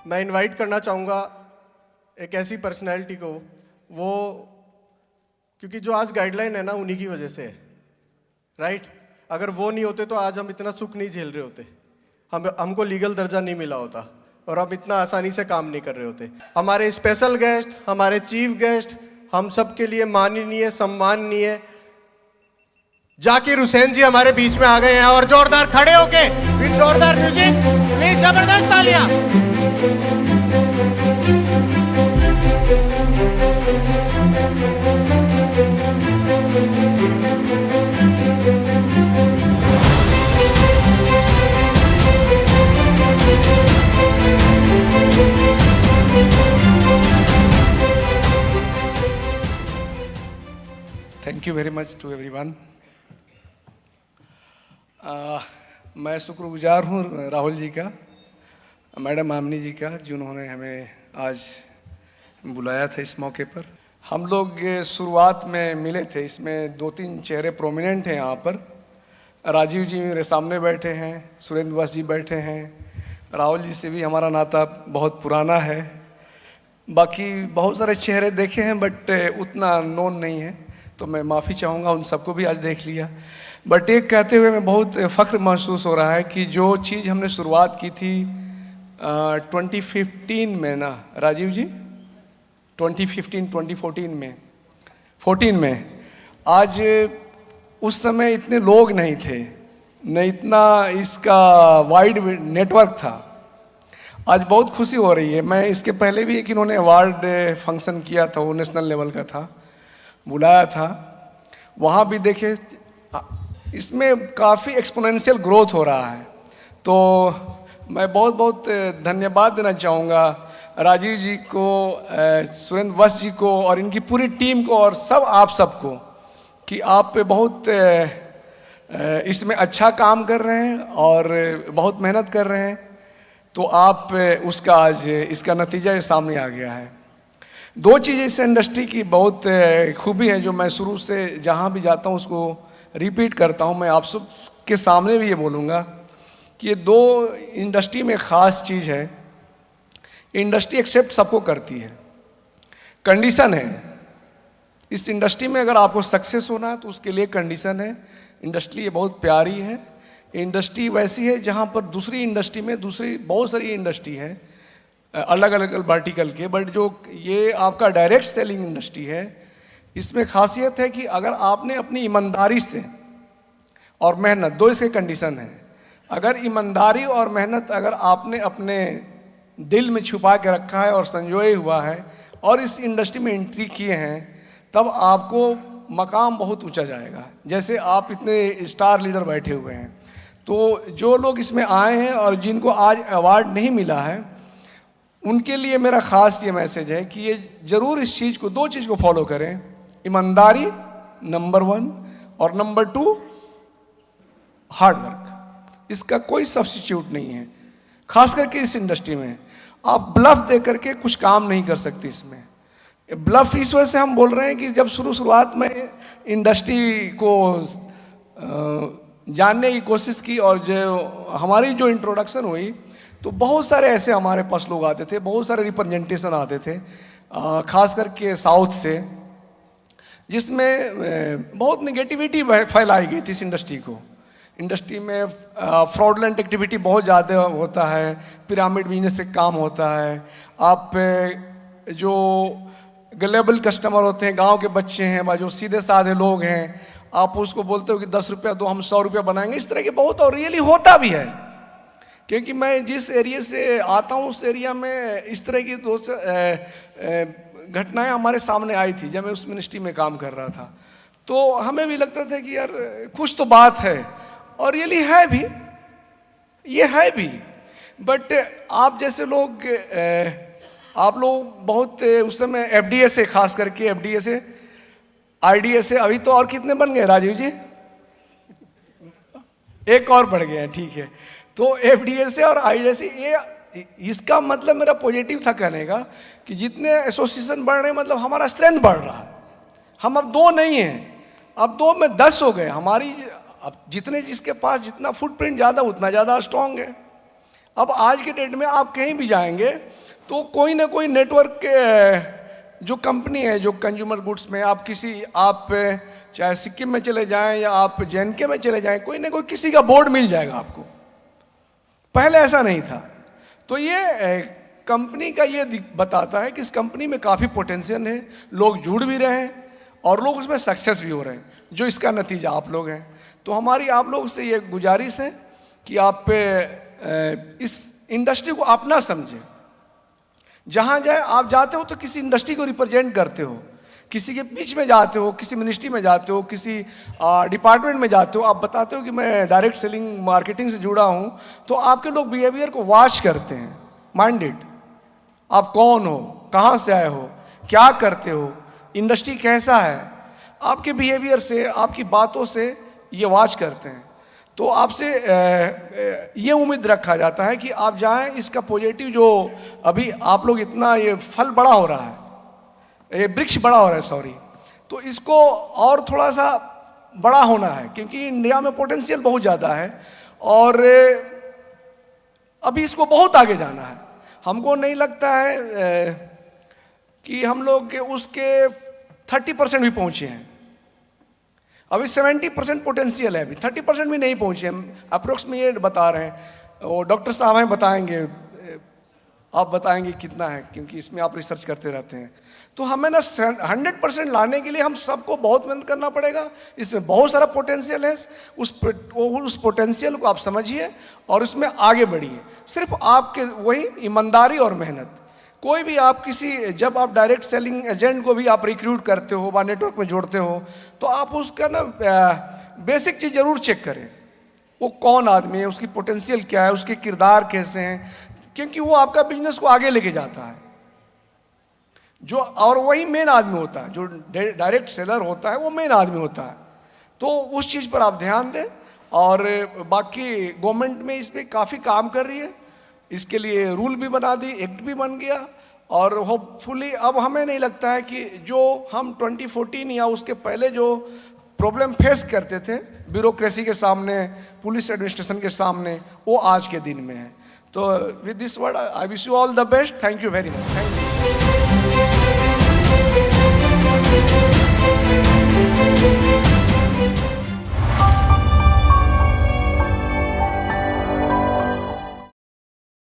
मैं इनवाइट करना चाहूँगा एक ऐसी पर्सनैलिटी को, वो क्योंकि जो आज गाइडलाइन है ना उन्हीं की वजह से है, राइट। अगर वो नहीं होते तो आज हम इतना सुख नहीं झेल रहे होते, हमको लीगल दर्जा नहीं मिला होता और हम इतना आसानी से काम नहीं कर रहे होते। हमारे स्पेशल गेस्ट, हमारे चीफ गेस्ट, हम सब के लिए माननीय सम्माननीय जाकिर हुसैन जी हमारे बीच में आ गए हैं। और जोरदार खड़े होके विद जोरदार म्यूजिक, प्लीज जबरदस्त तालियां। Thank you very much to everyone. मैं शुक्रगुजार हूँ राहुल जी का, मैडम आमनी जी का, जिन्होंने हमें आज बुलाया था इस मौके पर। हम लोग शुरुआत में मिले थे, इसमें 2-3 चेहरे प्रोमिनेंट हैं यहाँ पर। राजीव जी मेरे सामने बैठे हैं, सुरेंद्र बस जी बैठे हैं, राहुल जी से भी हमारा नाता बहुत पुराना है। बाकी बहुत सारे चेहरे देखे हैं बट उतना नोन नहीं है, तो मैं माफ़ी चाहूँगा, उन सबको भी आज देख लिया। बट एक कहते हुए मैं बहुत फ़ख्र महसूस हो रहा है कि जो चीज़ हमने शुरुआत की थी 2015 में ना राजीव जी, 2014 में, आज उस समय इतने लोग नहीं थे, न इतना इसका वाइड नेटवर्क था। आज बहुत खुशी हो रही है। मैं इसके पहले भी एक इन्होंने अवार्ड फंक्शन किया था, वो नेशनल लेवल का था, बुलाया था, वहाँ भी देखे इसमें काफ़ी एक्सपोनेंशियल ग्रोथ हो रहा है। तो मैं बहुत बहुत धन्यवाद देना चाहूँगा राजीव जी को, सुरेंद्र वस जी को और इनकी पूरी टीम को और सब आप सबको कि आप बहुत इसमें अच्छा काम कर रहे हैं और बहुत मेहनत कर रहे हैं। तो आप उसका आज इसका नतीजा ये सामने आ गया है। 2 चीज़ें इस इंडस्ट्री की बहुत खूबी है जो मैं शुरू से जहाँ भी जाता हूँ उसको रिपीट करता हूँ। मैं आप सब के सामने भी ये बोलूँगा कि ये 2 इंडस्ट्री में ख़ास चीज़ है। इंडस्ट्री एक्सेप्ट सबको करती है, कंडीशन है। इस इंडस्ट्री में अगर आपको सक्सेस होना है तो उसके लिए कंडीशन है। इंडस्ट्री ये बहुत प्यारी है। इंडस्ट्री वैसी है जहाँ पर दूसरी इंडस्ट्री में दूसरी बहुत सारी इंडस्ट्री है अलग अलग वर्टिकल के, बट जो ये आपका डायरेक्ट सेलिंग इंडस्ट्री है, इसमें खासियत है कि अगर आपने अपनी ईमानदारी से और मेहनत, 2 इसके कंडीशन है। अगर ईमानदारी और मेहनत अगर आपने अपने दिल में छुपा के रखा है और संजोए हुआ है और इस इंडस्ट्री में एंट्री किए हैं, तब आपको मकाम बहुत ऊंचा जाएगा। जैसे आप इतने स्टार लीडर बैठे हुए हैं, तो जो लोग इसमें आए हैं और जिनको आज अवार्ड नहीं मिला है, उनके लिए मेरा ख़ास ये मैसेज है कि ये ज़रूर इस चीज़ को, 2 चीज़ को फॉलो करें। ईमानदारी नंबर 1 और नंबर 2 हार्ड वर्क। इसका कोई सब्स्टिट्यूट नहीं है। खास करके इस इंडस्ट्री में आप ब्लफ दे करके कुछ काम नहीं कर सकते। इसमें ब्लफ इस वजह से हम बोल रहे हैं कि जब शुरुआत में इंडस्ट्री को जानने की कोशिश की और जो हमारी जो इंट्रोडक्शन हुई, तो बहुत सारे ऐसे हमारे पास लोग आते थे, बहुत सारे रिप्रेजेंटेशन आते थे खास करके साउथ से, जिसमें बहुत नेगेटिविटी फैलाई गई थी इस इंडस्ट्री को। इंडस्ट्री में फ्रॉडलेंट एक्टिविटी बहुत ज़्यादा होता है, पिरामिड बिजनेस से काम होता है। आप जो गलेबल कस्टमर होते हैं, गांव के बच्चे हैं, जो सीधे साधे लोग हैं, आप उसको बोलते हो कि 10 रुपया दो, हम 100 रुपया बनाएंगे। इस तरह के बहुत, और रियली होता भी है, क्योंकि मैं जिस एरिया से आता हूँ उस एरिया में इस तरह की 2 घटनाएं हमारे सामने आई थी जब मैं उस मिनिस्ट्री में काम कर रहा था। तो हमें भी लगता था कि यार कुछ तो बात है, और रियली है भी, ये है भी। बट आप जैसे लोग, आप लोग बहुत उस समय एफडीए से, खास करके एफडीए से, आईडीए से, अभी तो और कितने बन गए राजीव जी? एक और बढ़ गए हैं, ठीक है। तो एफडीए से और आईडीए से, ये इसका मतलब मेरा पॉजिटिव था कहने का कि जितने एसोसिएशन बढ़ रहे हैं मतलब हमारा स्ट्रेंथ बढ़ रहा है। हम अब 2 नहीं हैं, अब 2 में 10 हो गए। हमारी अब जितने, जिसके पास जितना फुटप्रिंट ज़्यादा उतना ज़्यादा स्ट्रांग है। अब आज के डेट में आप कहीं भी जाएंगे तो कोई ना कोई नेटवर्क जो कंपनी है, जो कंज्यूमर गुड्स में आप चाहे सिक्किम में चले जाएं या आप JNK में चले जाएं, कोई ना कोई किसी का बोर्ड मिल जाएगा आपको। पहले ऐसा नहीं था। तो ये कंपनी का ये बताता है कि इस कंपनी में काफ़ी पोटेंशियल है, लोग जुड़ भी रहे हैं और लोग उसमें सक्सेस भी हो रहे हैं, जो इसका नतीजा आप लोग हैं। तो हमारी आप लोग से ये गुजारिश है कि आप इस इंडस्ट्री को अपना समझें। जहाँ जाए आप जाते हो तो किसी इंडस्ट्री को रिप्रेजेंट करते हो, किसी के बीच में जाते हो, किसी मिनिस्ट्री में जाते हो, किसी डिपार्टमेंट में जाते हो, आप बताते हो कि मैं डायरेक्ट सेलिंग मार्केटिंग से जुड़ा हूँ, तो आपके लोग बिहेवियर को वॉच करते हैं। माइंडेड, आप कौन हो, कहाँ से आए हो, क्या करते हो, इंडस्ट्री कैसा है, आपके बिहेवियर से, आपकी बातों से ये वॉच करते हैं। तो आपसे ये उम्मीद रखा जाता है कि आप जाएं, इसका पॉजिटिव जो अभी आप लोग इतना ये फल बड़ा हो रहा है, ये वृक्ष बड़ा हो रहा है, सॉरी, तो इसको और थोड़ा सा बड़ा होना है, क्योंकि इंडिया में पोटेंशियल बहुत ज़्यादा है और अभी इसको बहुत आगे जाना है। हमको नहीं लगता है कि हम लोग उसके 30% भी पहुँचे हैं। अभी 70% पोटेंशियल है, अभी 30% भी नहीं पहुँचे हम, अप्रोक्स में ये बता रहे हैं। वो डॉक्टर साहब हैं, बताएंगे, आप बताएंगे कितना है, क्योंकि इसमें आप रिसर्च करते रहते हैं। तो हमें ना 100% लाने के लिए हम सबको बहुत मेहनत करना पड़ेगा। इसमें बहुत सारा पोटेंशियल है, उस पोटेंशियल को आप समझिए और उसमें आगे बढ़िए। सिर्फ आपके वही ईमानदारी और मेहनत। कोई भी आप जब आप डायरेक्ट सेलिंग एजेंट को भी आप रिक्रूट करते हो, व नेटवर्क में जोड़ते हो, तो आप उसका ना बेसिक चीज़ जरूर चेक करें, वो कौन आदमी है, उसकी पोटेंशियल क्या है, उसके किरदार कैसे हैं, क्योंकि वो आपका बिजनेस को आगे लेके जाता है। और वही मेन आदमी होता है, जो डायरेक्ट सेलर होता है, वो मेन आदमी होता है। तो उस चीज़ पर आप ध्यान दें। और बाकी गवर्नमेंट में इस पर काफ़ी काम कर रही है, इसके लिए रूल भी बना दी, एक्ट भी बन गया, और होपफुली अब हमें नहीं लगता है कि जो हम 2014 या उसके पहले जो प्रॉब्लम फेस करते थे ब्यूरोक्रेसी के सामने, पुलिस एडमिनिस्ट्रेशन के सामने, वो आज के दिन में है। तो with this word I wish you all the best. Thank you very much. Thank you.